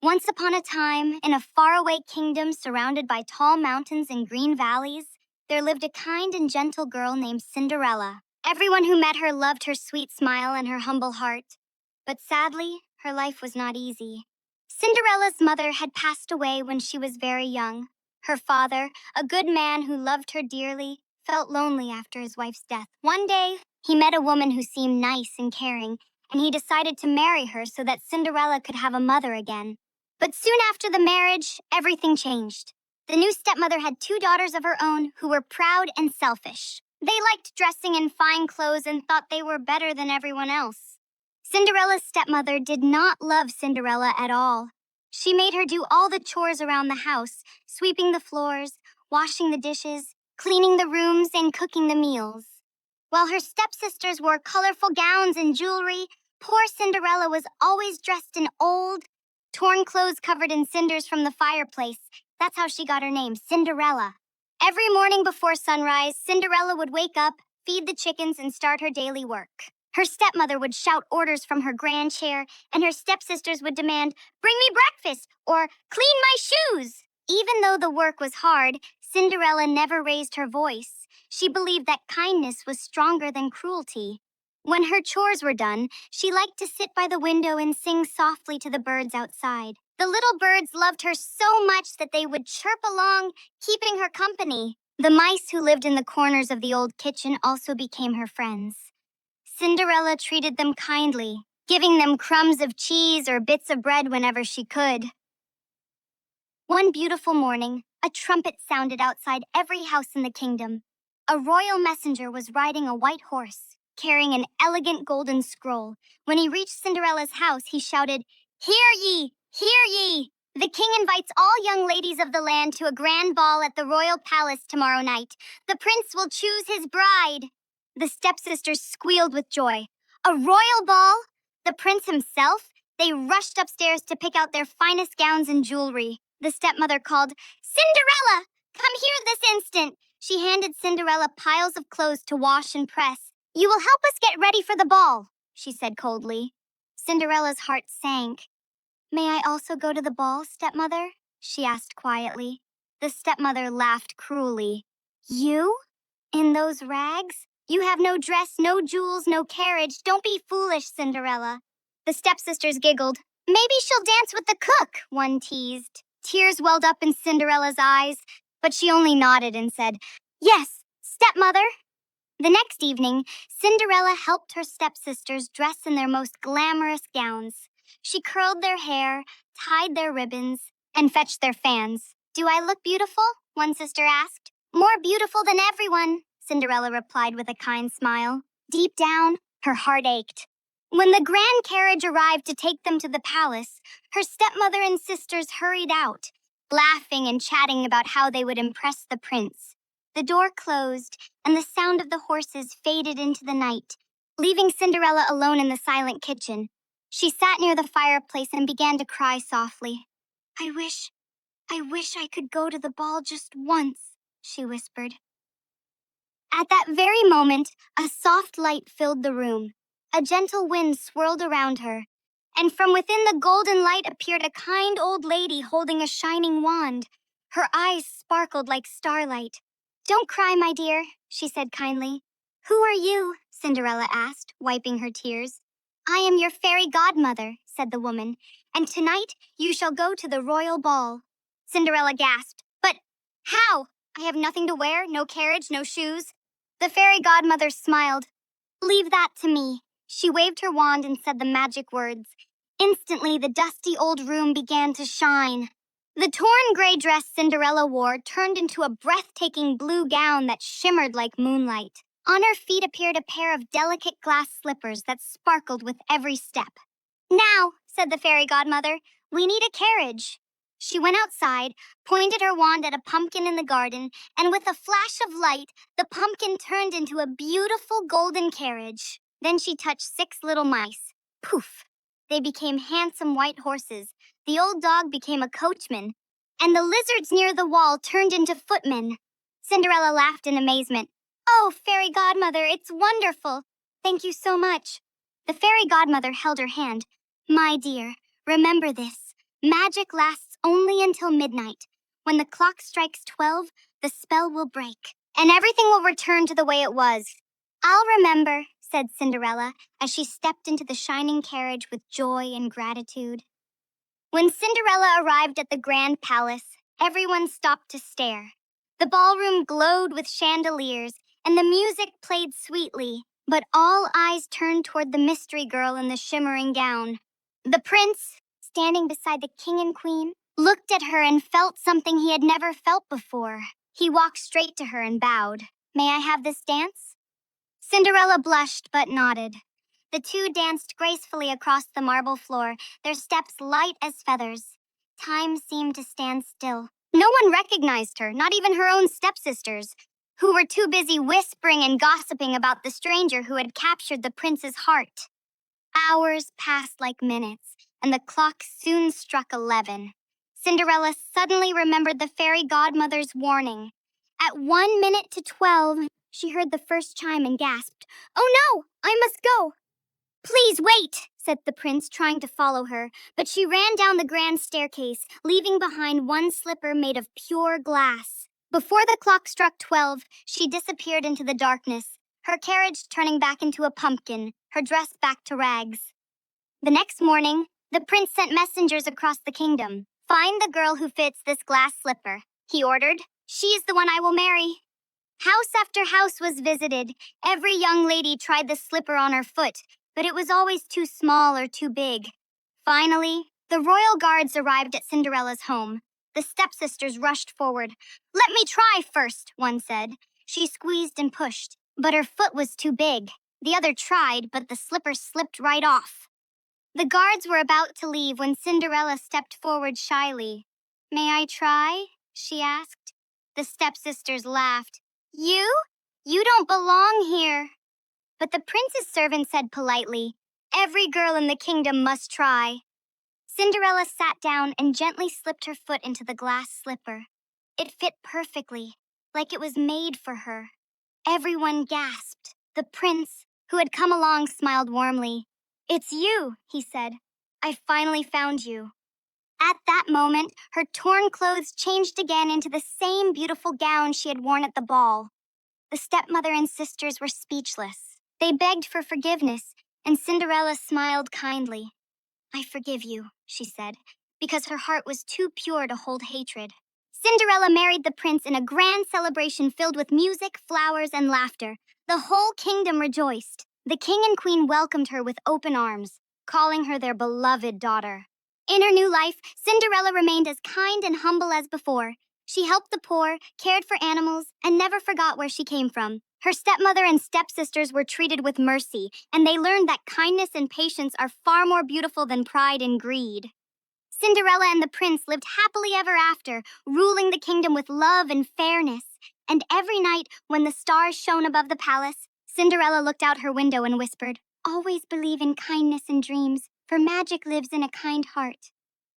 Once upon a time, in a faraway kingdom surrounded by tall mountains and green valleys, there lived a kind and gentle girl named Cinderella. Everyone who met her loved her sweet smile and her humble heart. But sadly, her life was not easy. Cinderella's mother had passed away when she was very young. Her father, a good man who loved her dearly, felt lonely after his wife's death. One day, he met a woman who seemed nice and caring, and he decided to marry her so that Cinderella could have a mother again. But soon after the marriage, everything changed. The new stepmother had two daughters of her own who were proud and selfish. They liked dressing in fine clothes and thought they were better than everyone else. Cinderella's stepmother did not love Cinderella at all. She made her do all the chores around the house, sweeping the floors, washing the dishes, cleaning the rooms, and cooking the meals. While her stepsisters wore colorful gowns and jewelry, poor Cinderella was always dressed in old, torn clothes covered in cinders from the fireplace. That's how she got her name, Cinderella. Every morning before sunrise, Cinderella would wake up, feed the chickens, and start her daily work. Her stepmother would shout orders from her grand chair, and her stepsisters would demand, "Bring me breakfast," or "Clean my shoes." Even though the work was hard, Cinderella never raised her voice. She believed that kindness was stronger than cruelty. When her chores were done, she liked to sit by the window and sing softly to the birds outside. The little birds loved her so much that they would chirp along, keeping her company. The mice who lived in the corners of the old kitchen also became her friends. Cinderella treated them kindly, giving them crumbs of cheese or bits of bread whenever she could. One beautiful morning, a trumpet sounded outside every house in the kingdom. A royal messenger was riding a white horse, carrying an elegant golden scroll. When he reached Cinderella's house, he shouted, "Hear ye! Hear ye! The king invites all young ladies of the land to a grand ball at the royal palace tomorrow night. The prince will choose his bride." The stepsisters squealed with joy. A royal ball? The prince himself? They rushed upstairs to pick out their finest gowns and jewelry. The stepmother called, "Cinderella, come here this instant." She handed Cinderella piles of clothes to wash and press. "You will help us get ready for the ball," she said coldly. Cinderella's heart sank. "May I also go to the ball, stepmother?" she asked quietly. The stepmother laughed cruelly. "You? In those rags? You have no dress, no jewels, no carriage. Don't be foolish, Cinderella." The stepsisters giggled. "Maybe she'll dance with the cook," one teased. Tears welled up in Cinderella's eyes, but she only nodded and said, "Yes, stepmother." The next evening, Cinderella helped her stepsisters dress in their most glamorous gowns. She curled their hair, tied their ribbons, and fetched their fans. "Do I look beautiful?" one sister asked. "More beautiful than everyone," Cinderella replied with a kind smile. Deep down, her heart ached. When the grand carriage arrived to take them to the palace, her stepmother and sisters hurried out, laughing and chatting about how they would impress the prince. The door closed, and the sound of the horses faded into the night, leaving Cinderella alone in the silent kitchen. She sat near the fireplace and began to cry softly. I wish I could go to the ball just once," she whispered. At that very moment, a soft light filled the room. A gentle wind swirled around her, and from within the golden light appeared a kind old lady holding a shining wand. Her eyes sparkled like starlight. "Don't cry, my dear," she said kindly. "Who are you?" Cinderella asked, wiping her tears. "I am your fairy godmother," said the woman, "and tonight you shall go to the royal ball." Cinderella gasped, "But how? I have nothing to wear, no carriage, no shoes." The fairy godmother smiled. "Leave that to me." She waved her wand and said the magic words. Instantly, the dusty old room began to shine. The torn gray dress Cinderella wore turned into a breathtaking blue gown that shimmered like moonlight. On her feet appeared a pair of delicate glass slippers that sparkled with every step. "Now," said the fairy godmother, "we need a carriage." She went outside, pointed her wand at a pumpkin in the garden, and with a flash of light, the pumpkin turned into a beautiful golden carriage. Then she touched 6 little mice. Poof! They became handsome white horses. The old dog became a coachman, and the lizards near the wall turned into footmen. Cinderella laughed in amazement. "Oh, fairy godmother, it's wonderful! Thank you so much." The fairy godmother held her hand. "My dear, remember this. Magic lasts only until midnight. When the clock strikes 12, the spell will break, and everything will return to the way it was. I'll remember, said Cinderella, as she stepped into the shining carriage with joy and gratitude. When Cinderella arrived at the grand palace, everyone stopped to stare. The ballroom glowed with chandeliers, and the music played sweetly, but all eyes turned toward the mystery girl in the shimmering gown. The prince, standing beside the king and queen, looked at her and felt something he had never felt before. He walked straight to her and bowed. May I have this dance? Cinderella blushed but nodded. The two danced gracefully across the marble floor, their steps light as feathers. Time seemed to stand still. No one recognized her, not even her own stepsisters, who were too busy whispering and gossiping about the stranger who had captured the prince's heart. Hours passed like minutes, and the clock soon struck 11. Cinderella suddenly remembered the fairy godmother's warning. At 1 minute to 12, she heard the first chime and gasped, "Oh no, I must go!" "Please wait," said the prince, trying to follow her, but she ran down the grand staircase, leaving behind one slipper made of pure glass. Before the clock struck 12, she disappeared into the darkness, her carriage turning back into a pumpkin, her dress back to rags. The next morning, the prince sent messengers across the kingdom. "Find the girl who fits this glass slipper," he ordered. "She is the one I will marry." House after house was visited. Every young lady tried the slipper on her foot, but it was always too small or too big. Finally, the royal guards arrived at Cinderella's home. The stepsisters rushed forward. "Let me try first," one said. She squeezed and pushed, but her foot was too big. The other tried, but the slipper slipped right off. The guards were about to leave when Cinderella stepped forward shyly. "May I try?" she asked. The stepsisters laughed. "You? You don't belong here." But the prince's servant said politely, "Every girl in the kingdom must try." Cinderella sat down and gently slipped her foot into the glass slipper. It fit perfectly, like it was made for her. Everyone gasped. The prince, who had come along, smiled warmly. "It's you," he said. "I finally found you." At that moment, her torn clothes changed again into the same beautiful gown she had worn at the ball. The stepmother and sisters were speechless. They begged for forgiveness, and Cinderella smiled kindly. "I forgive you," she said, because her heart was too pure to hold hatred. Cinderella married the prince in a grand celebration filled with music, flowers, and laughter. The whole kingdom rejoiced. The king and queen welcomed her with open arms, calling her their beloved daughter. In her new life, Cinderella remained as kind and humble as before. She helped the poor, cared for animals, and never forgot where she came from. Her stepmother and stepsisters were treated with mercy, and they learned that kindness and patience are far more beautiful than pride and greed. Cinderella and the prince lived happily ever after, ruling the kingdom with love and fairness. And every night, when the stars shone above the palace, Cinderella looked out her window and whispered, "Always believe in kindness and dreams, for magic lives in a kind heart."